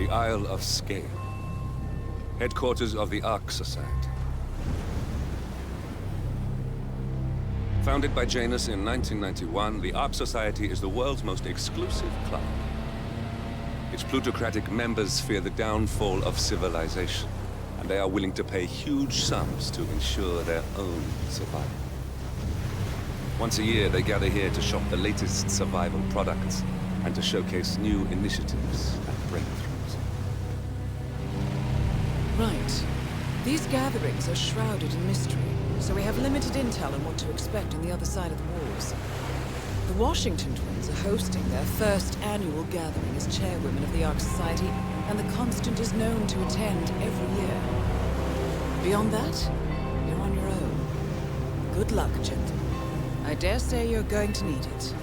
the Isle of Skye, headquarters of the Ark Society. Founded by Janus in 1991, the Ark Society is the world's most exclusive club. Its plutocratic members fear the downfall of civilization, and they are willing to pay huge sums to ensure their own survival. Once a year, they gather here to shop the latest survival products and to showcase new initiatives and breakthroughs. Right. These gatherings are shrouded in mystery, so we have limited intel on what to expect on the other side of the walls. The Washington twins are hosting their first annual gathering as chairwomen of the Ark Society, and the Constant is known to attend every year. Beyond that, you're on your own. Good luck, gentlemen. I dare say you're going to need it.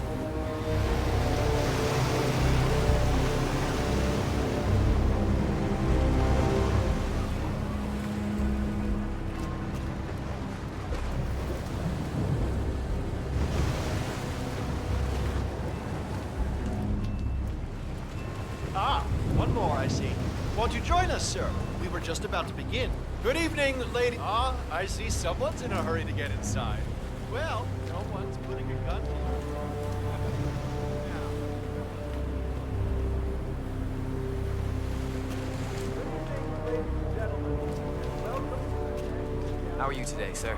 One more, I see. Won't you join us, sir? We were just about to begin. Good evening, lady. I see someone's in a hurry to get inside. Well, no one's putting a gun to you. How are you today, sir?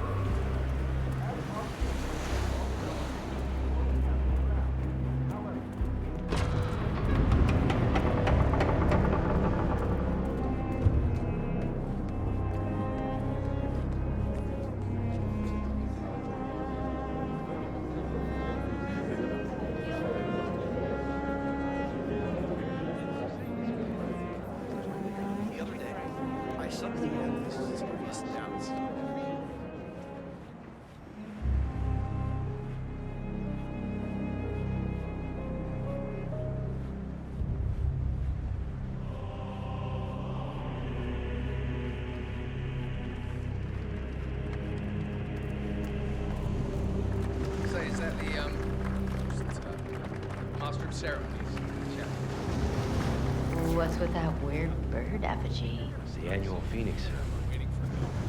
The other day, I suddenly had these serious doubts. So is that the Master of Ceremonies? Yeah. What's with that weird bird effigy? It's the annual Phoenix ceremony.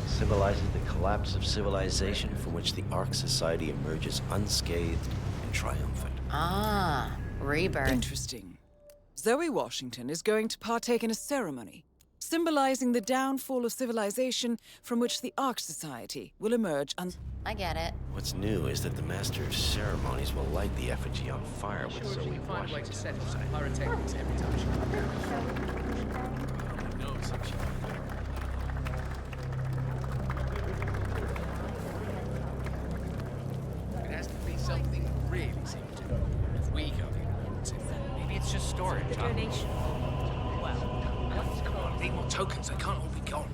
It symbolizes the collapse of civilization from which the Ark Society emerges unscathed and triumphant. Ah, rebirth. Interesting. Zoe Washington is going to partake in a ceremony, symbolizing the downfall of civilization from which the Ark Society will emerge I get it. What's new is that the Master of Ceremonies will light the effigy on fire with Sure, Zoe we find a way to set Washington. it pyrotechnics every time she comes out. No such. It has to be something really secretive. If we go in, maybe it's just storage. Donation. Well, come on, need more tokens. They can't all be gone.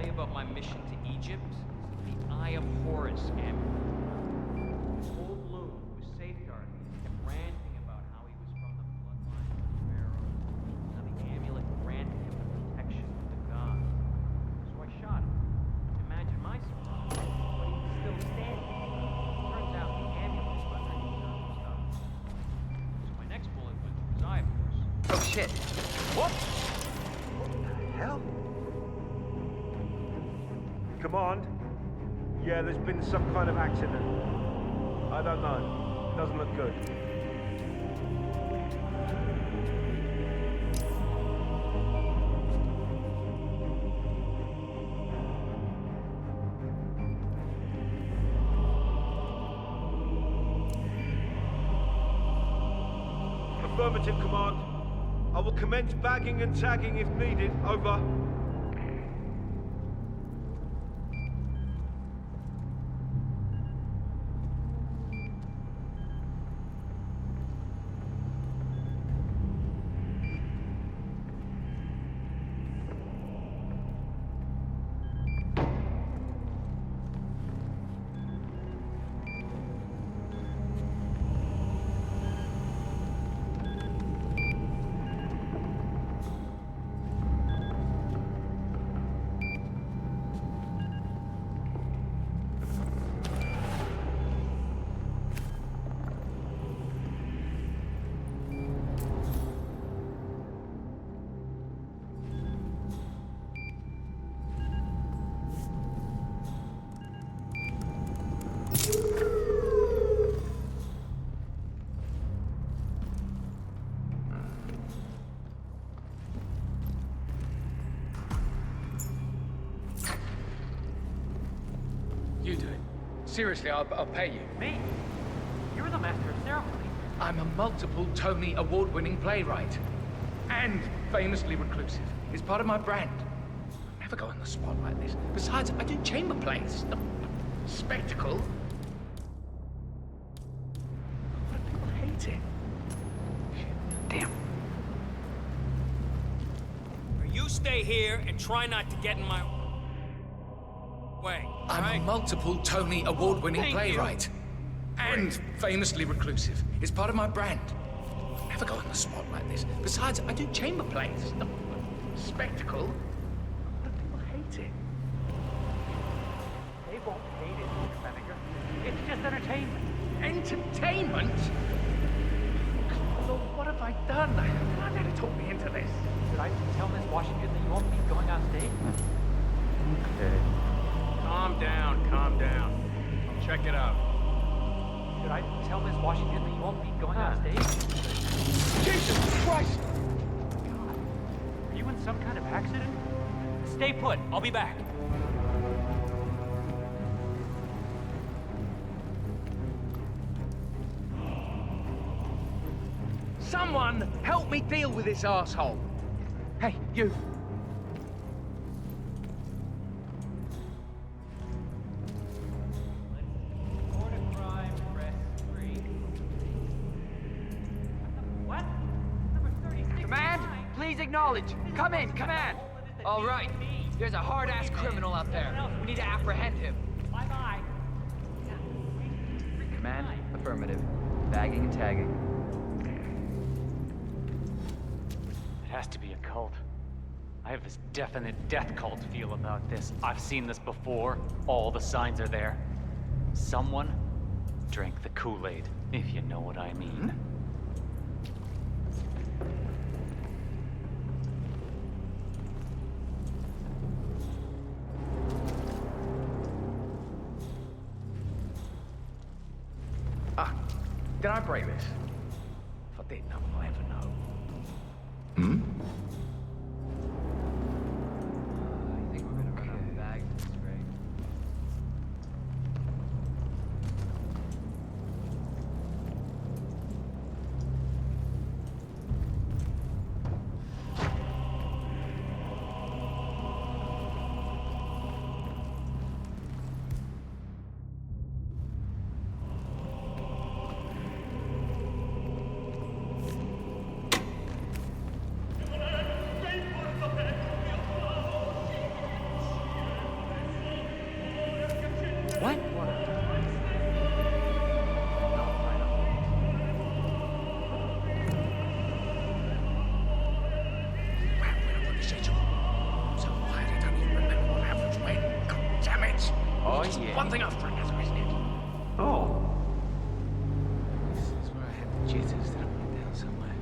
you about my mission to Egypt? The Eye of Horus amulet. Full bloom was safeguarded. He kept ranting about how he was from the bloodline of the pharaoh. Now the amulet granted him the protection of the gods. So I shot him. Imagine my surprise, but he was still standing. Turns out the amulet is underneath the stuff. So my next bullet went to his eye, of course. Oh shit. What? Hell? Command? Yeah, there's been some kind of accident. I don't know. Doesn't look good. Affirmative, Command. I will commence bagging and tagging if needed. Over. You do it. Seriously, I'll pay you. Me? You're the master of ceremony. I'm a multiple Tony award-winning playwright. And famously reclusive. It's part of my brand. I never go on the spot like this. Besides, I do chamber plays. Spectacle. But people hate it. Shit. Damn. You stay here and try not to get in my way. I'm a multiple Tony award-winning Thank playwright. And famously reclusive. It's part of my brand. I never go on the spot like this. Besides, I do chamber plays. Spectacle. But people hate it. They won't hate it, Mr. Vinegar. It's just entertainment. Entertainment? So what have I done? How did it talk me into this? Should I tell Miss Washington that you won't be going on stage? Okay. Calm down, calm down. Check it out. Should I tell Miss Washington that you won't be going on stage? Jesus Christ! God, are you in some kind of accident? Stay put. I'll be back. Someone help me deal with this asshole. Hey, you. Report a crime, press 3. What? Number 36. Command, please acknowledge. Come in, command. All right. There's a hard-ass criminal out there. We need to apprehend him. Bye-bye. Command, affirmative. Bagging and tagging. It has to be a cult. I have this definite death cult feel about this. I've seen this before. All the signs are there. Someone drank the Kool-Aid, if you know what I mean. Did I break this? If I did, no one will ever know. I think we're gonna run out of bags and spray. What? We're on the schedule. So quiet, I don't even remember what happens when. God damn it! Oh, It's just yeah. one thing after another, isn't it? Oh. This is where I had the jitters that I went down somewhere.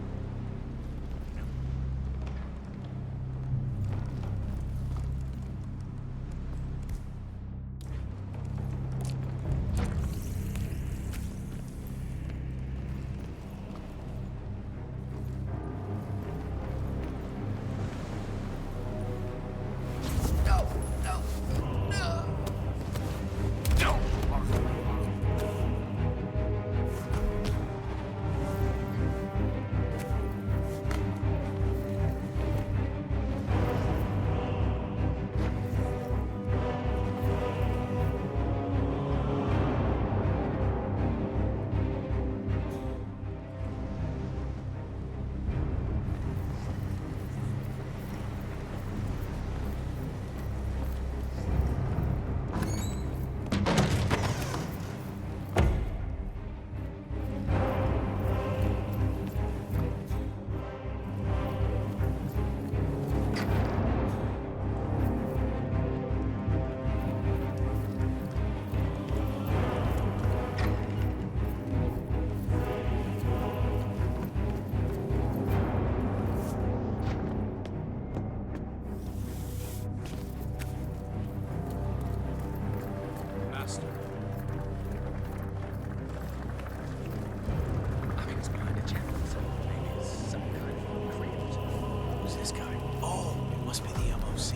I think it's behind a chapel, so maybe it's some kind of crypt. Who's this guy? Oh, it must be the MOC.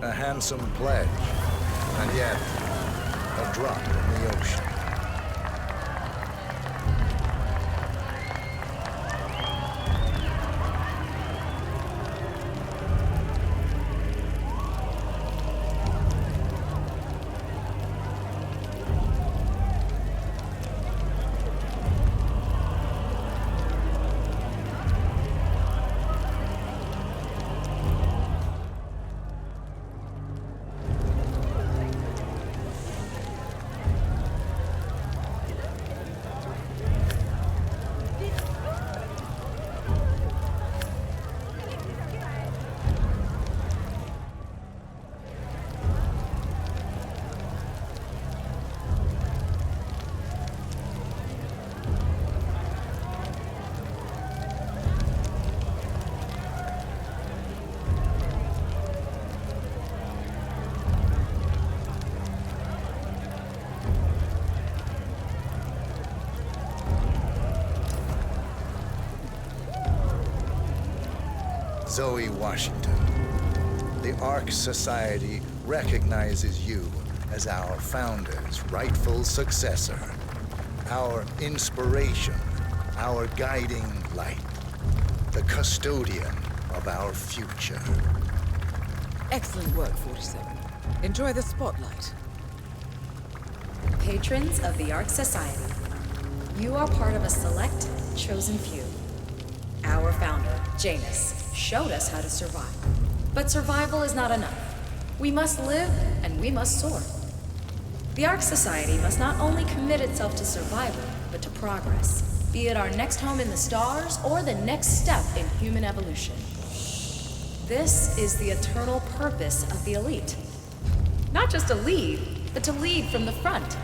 A handsome pledge, and yet a drop in the ocean. Zoe Washington, the Ark Society recognizes you as our founder's rightful successor, our inspiration, our guiding light, the custodian of our future. Excellent work, 47. Enjoy the spotlight. Patrons of the Ark Society, you are part of a select, chosen few. Our founder, Janus, showed us how to survive. But survival is not enough. We must live and we must soar. The Ark Society must not only commit itself to survival, but to progress, be it our next home in the stars or the next step in human evolution. This is the eternal purpose of the elite. Not just to lead, but to lead from the front.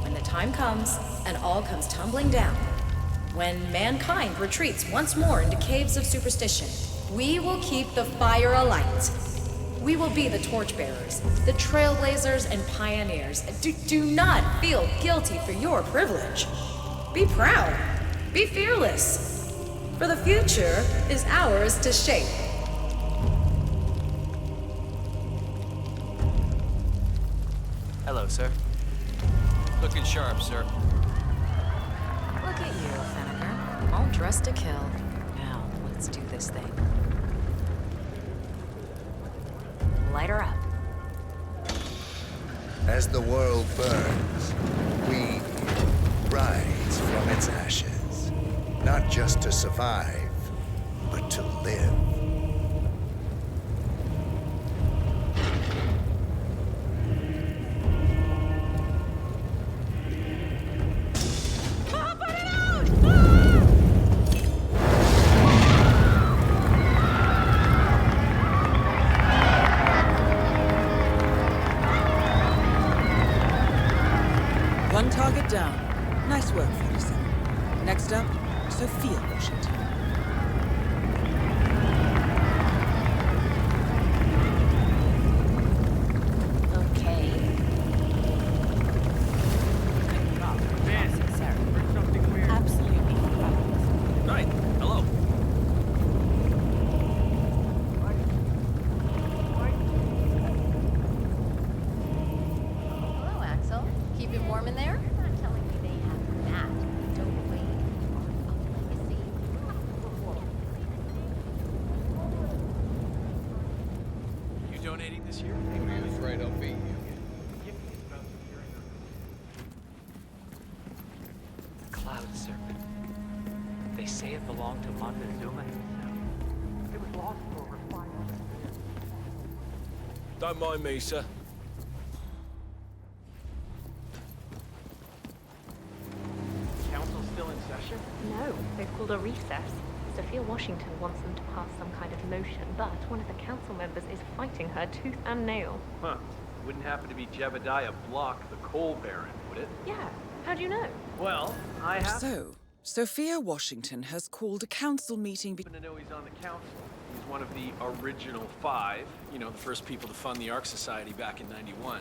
When the time comes and all comes tumbling down, when mankind retreats once more into caves of superstition, we will keep the fire alight. We will be the torchbearers, the trailblazers and pioneers. Do not feel guilty for your privilege. Be proud. Be fearless. For the future is ours to shape. Hello, sir. Looking sharp, sir. Look at you, Fenneker. All dressed to kill. Now, let's do this thing. Light her up. As the world burns, we rise from its ashes. Not just to survive, but to live. down. Nice work, 47. Next up, Sophia Washington. Okay. Absolutely fabulous. Right. Hello. Hello, Axel. Keep it warm in there? You're not telling me they have that. Don't wait. A legacy. You donating this year? That's right, I'll beat you. The Cloud Serpent. They say it belonged to Montezuma himself. It was lost for over 500 years. Don't mind me, sir. Council's still in session? No, they've called a recess. Sophia Washington wants them to pass some kind of motion, but one of the council members is fighting her tooth and nail. Huh. Wouldn't happen to be Jebediah Block, the coal baron, would it? Yeah, how'd you know? Well, I happen So, Sophia Washington has called a council meeting. to know he's on the council. He's one of the original 5, you know, the first people to fund the Ark Society back in '91.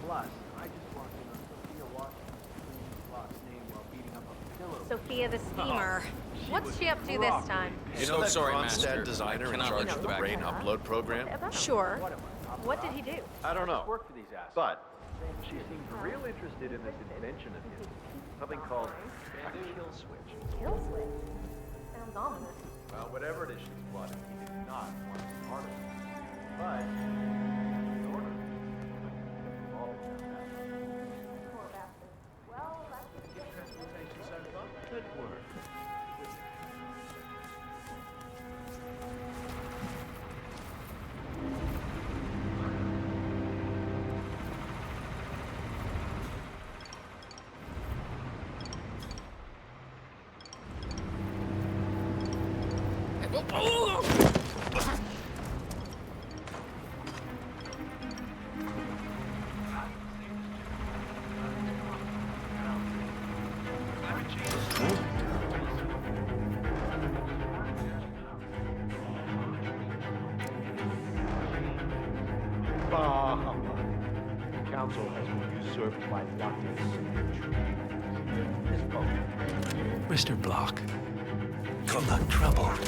Plus, I just walked in on Sophia Washington screaming Block's name while beating up a pillow. Sophia the schemer. What's she up to this time? You know that Kronstadt designer in charge of the brain upload program? Sure. What did he do? I don't know. Work for these assholes. But she seems real interested in this invention of his. Something called a kill switch. Kill switch? Sounds ominous. Well, whatever it is she's plotting, he did not want to be part of it. But, in order to all Poor bastard. Well, that's just good work. Bah, humbug. The council has been usurped by Dr. This boat. Mr. Block, you look troubled.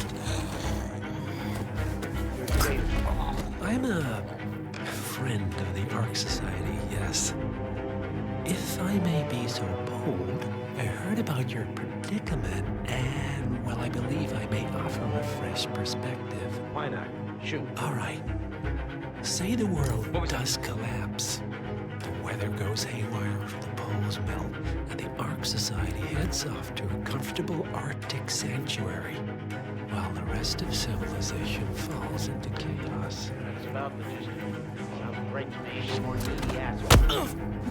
I'm a friend of the Ark Society, yes. If I may be so bold, I heard about your predicament, and, well, I believe I may offer a fresh perspective. Why not? Shoot. All right. Say the world does collapse. The weather goes haywire, the poles melt, and the Ark Society heads off to a comfortable Arctic sanctuary, while the rest of civilization falls into chaos. That's about the gist of it. Sounds great to me. More enthusiasm.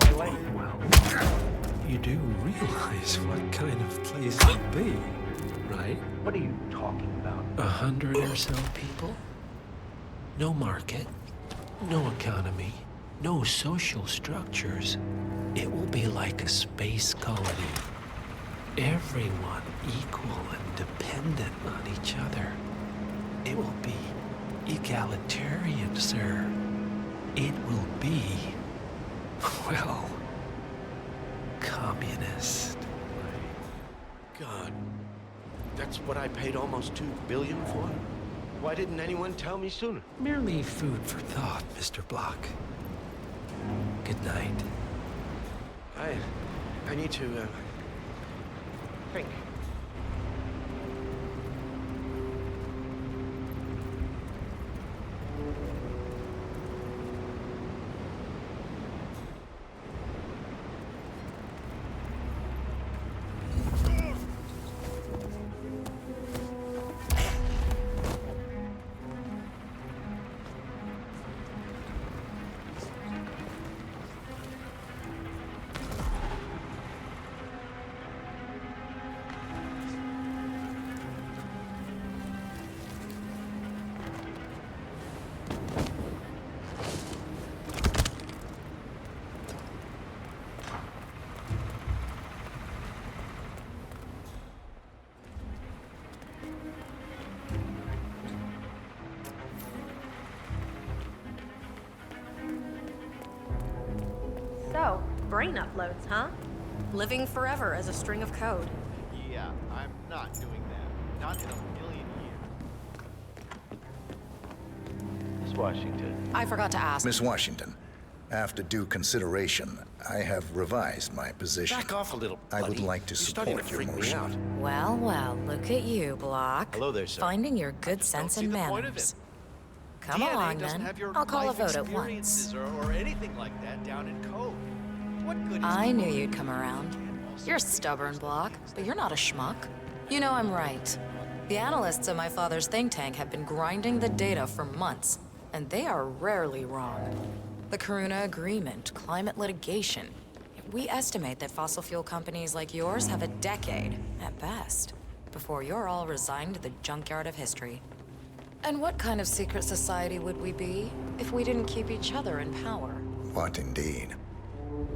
Anyway, Well, you do realize what kind of place it'd be, right? what are you talking about? 100 or so people? No market, no economy, no social structures. It will be like a space colony. Everyone equal and dependent on each other. It will be egalitarian, sir. It will be, well, communist. God, that's what I paid almost $2 billion for? Why didn't anyone tell me sooner? Merely food for thought, Mr. Block. Good night. I need to, think. So, brain uploads, huh? Living forever as a string of code. Yeah, I'm not doing that. Not in a million years. Miss Washington. I forgot to ask. Miss Washington, after due consideration, I have revised my position. Back off a little, I would buddy. like to You're starting support to your freak me motion. out. Well, well, look at you, Block. Hello there, sir. Finding your good sense Don't and see the point of manners. it. Come DNA along, doesn't then. have your I'll call a life vote at once. experiences or anything like that down in code. What good is I knew code? you'd come around. You're stubborn, Block, but you're not a schmuck. You know I'm right. The analysts at my father's think tank have been grinding the data for months, and they are rarely wrong. The Karuna Agreement, climate litigation. We estimate that fossil fuel companies like yours have a decade, at best, before you're all resigned to the junkyard of history. And what kind of secret society would we be if we didn't keep each other in power? What indeed?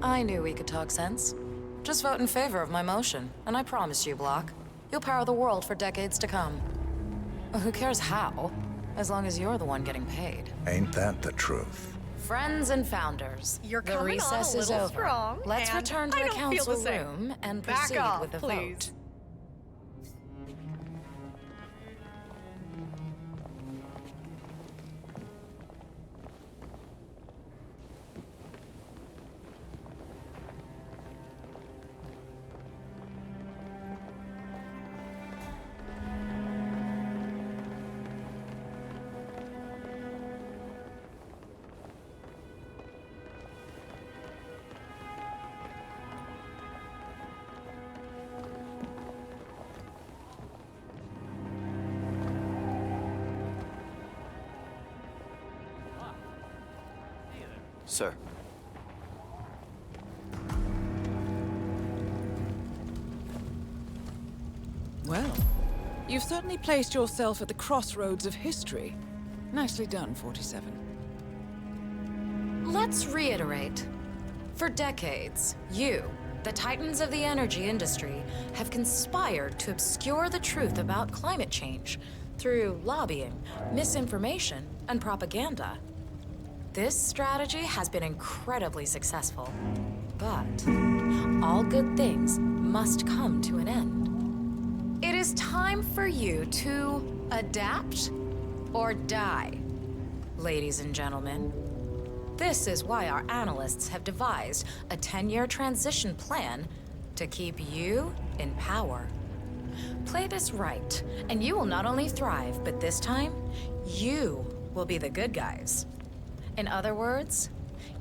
I knew we could talk sense. Just vote in favor of my motion, and I promise you, Block, you'll power the world for decades to come. Who cares how, as long as you're the one getting paid. Ain't that the truth? Friends and founders, You're the coming on a recess is little over. strong, Let's and return to I the don't feel council the same. room and Back proceed off, with the please. vote. Sir. Well, you've certainly placed yourself at the crossroads of history. Nicely done, 47. Let's reiterate. For decades, you, the titans of the energy industry, have conspired to obscure the truth about climate change through lobbying, misinformation, and propaganda. This strategy has been incredibly successful. But all good things must come to an end. It is time for you to adapt or die, ladies and gentlemen. This is why our analysts have devised a 10-year transition plan to keep you in power. Play this right, and you will not only thrive, but this time, you will be the good guys. In other words,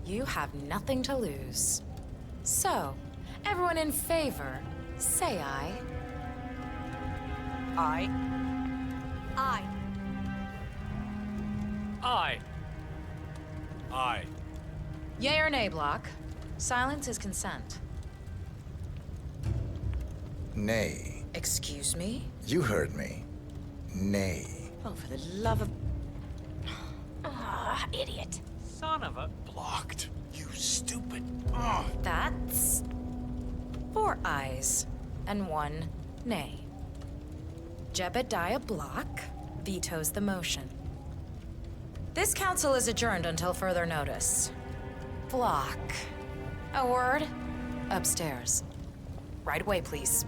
you have nothing to lose. So, everyone in favor, say aye. Aye. Aye. Aye. Aye. Yay or nay, Block? Silence is consent. Nay. Excuse me? You heard me. Nay. Oh, for the love of... Ah, idiot. Son of a... Blocked. You stupid. That's 4 ayes and 1 nay. Jebediah Block vetoes the motion. This council is adjourned until further notice. Block. A word? Upstairs. Right away, please.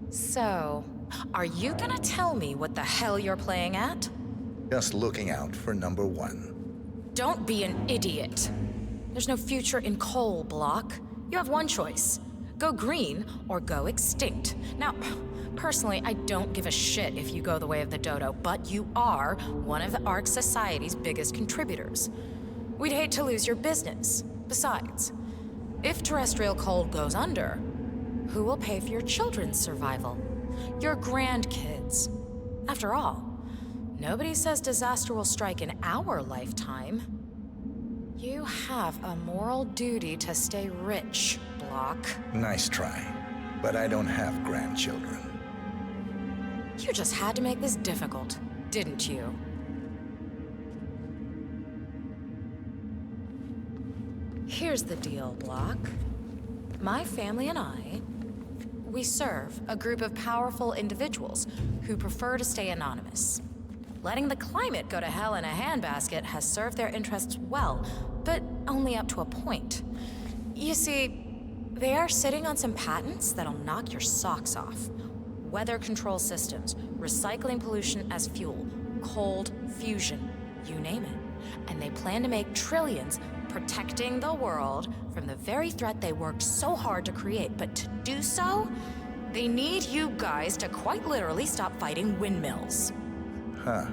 So, are you gonna tell me what the hell you're playing at? Just looking out for number 1. Don't be an idiot. There's no future in coal, Block. You have one choice. Go green or go extinct. Now, personally, I don't give a shit if you go the way of the dodo, but you are one of the ARC Society's biggest contributors. We'd hate to lose your business. Besides, If terrestrial cold goes under, who will pay for your children's survival? Your grandkids. After all, nobody says disaster will strike in our lifetime. You have a moral duty to stay rich, Block. Nice try, but I don't have grandchildren. You just had to make this difficult, didn't you? Here's the deal, Block. My family and I, we serve a group of powerful individuals who prefer to stay anonymous. Letting the climate go to hell in a handbasket has served their interests well, but only up to a point. You see, they are sitting on some patents that'll knock your socks off. Weather control systems, recycling pollution as fuel, cold fusion, you name it. And they plan to make trillions protecting the world from the very threat they worked so hard to create. But to do so, they need you guys to quite literally stop fighting windmills. Huh.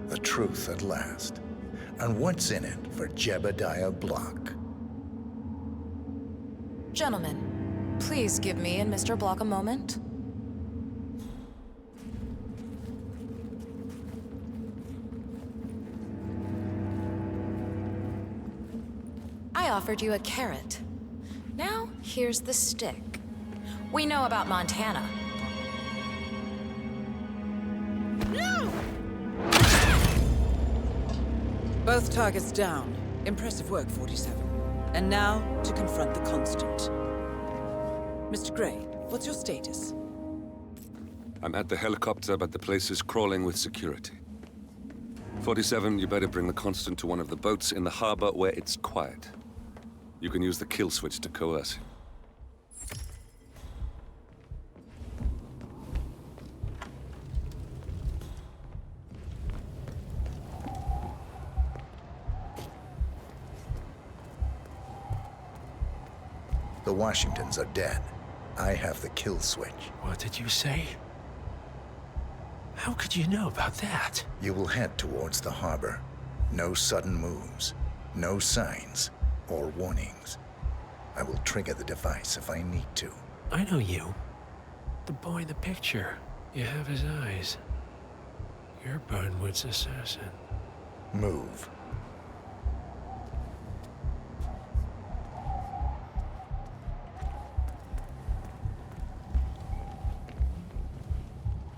The truth at last. And what's in it for Jebediah Block? Gentlemen, please give me and Mr. Block a moment. I offered you a carrot. Now, here's the stick. We know about Montana. No! Both targets down. Impressive work, 47. And now, to confront the Constant. Mr. Gray, what's your status? I'm at the helicopter, but the place is crawling with security. 47, you better bring the Constant to one of the boats in the harbor where it's quiet. You can use the kill switch to coerce him. The Washingtons are dead. I have the kill switch. What did you say? How could you know about that? You will head towards the harbor. No sudden moves, no signs or warnings. I will trigger the device if I need to. I know you. The boy in the picture. You have his eyes. You're Burnwood's assassin. Move.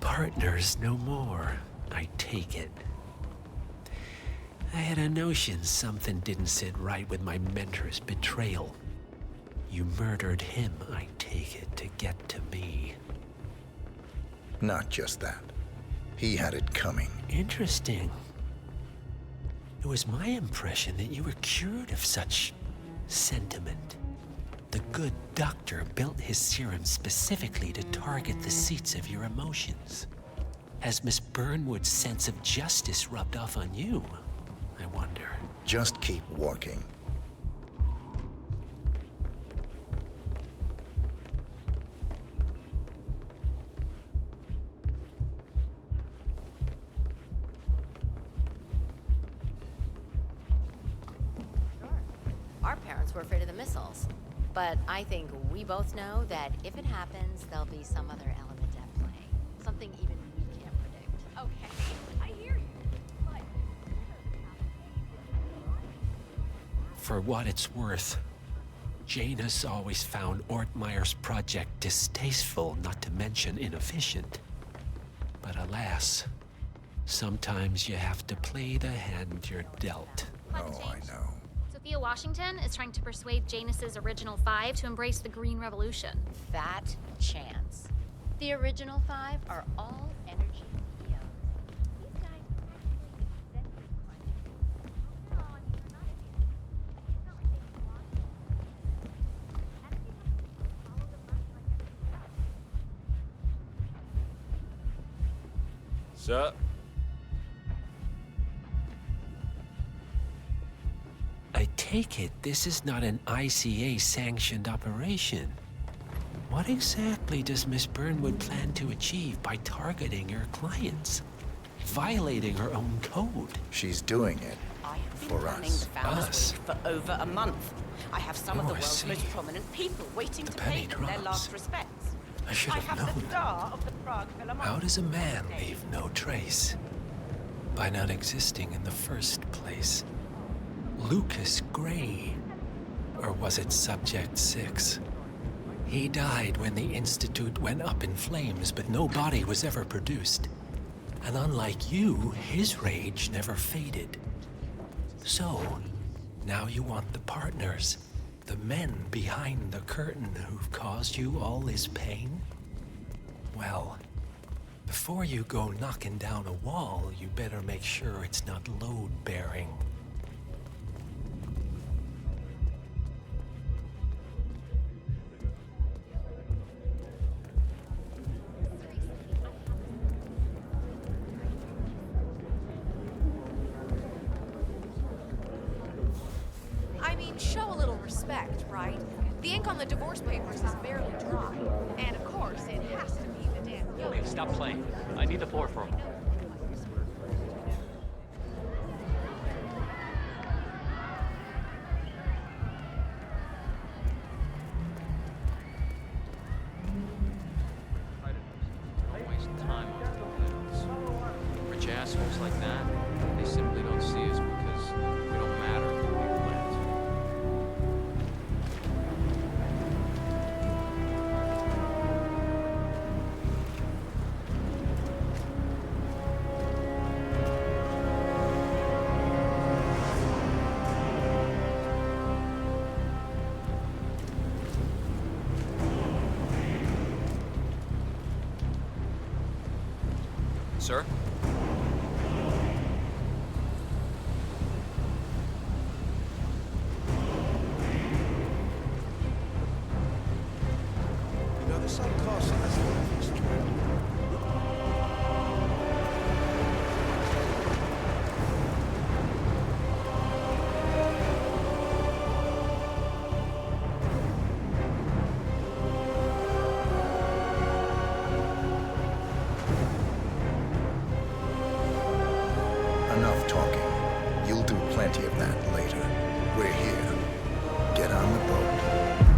Partners no more, I take it. I had a notion something didn't sit right with my mentor's betrayal. You murdered him, I take it, to get to me. Not just that. He had it coming. Interesting. It was my impression that you were cured of such sentiment. The good doctor built his serum specifically to target the seats of your emotions. Has Miss Burnwood's sense of justice rubbed off on you, I wonder? Just keep walking. Our parents were afraid of the missiles. But I think we both know that if it happens, there'll be some other element at play. Something even we can't predict. Okay, I hear you, but... For what it's worth, Janus always found Ortmeyer's project distasteful, not to mention inefficient. But alas, sometimes you have to play the hand you're dealt. Oh, I know. Sophia Washington is trying to persuade Janus's original 5 to embrace the Green Revolution. Fat chance. The original 5 are all energy CEOs. These guys actually invented climate change. No, I mean, they're not idiots. It's not like they can walk. And if you have to follow the money like everything else. Sir? I take it this is not an ICA-sanctioned operation. What exactly does Miss Burnwood plan to achieve by targeting your clients? Violating her own code? She's doing it for planning us. the Founders Us? Week for over a month. I have some of Oh, the I world's see. most prominent people waiting The to pay penny them their drops. last respects. I should have have the known. star of the Prague Philharmonic. How does a man leave no trace? By not existing in the first place. Lucas Gray. Or was it Subject 6? He died when the Institute went up in flames, but no body was ever produced. And unlike you, his rage never faded. So, now you want the partners, the men behind the curtain who've caused you all this pain? Well, before you go knocking down a wall, you better make sure it's not load-bearing. I mean, show a little respect, right? The ink on the divorce papers is barely dry. And of course, it has to be the damn yoga. Okay, stop playing. I need the floor for a moment. Don't waste time on plans. Rich assholes like that, they simply don't see us because we don't matter in the big plans. Sir? You know, the same castle has a lot of history. Enough talking. You'll do plenty of that later. We're here. Get on the boat.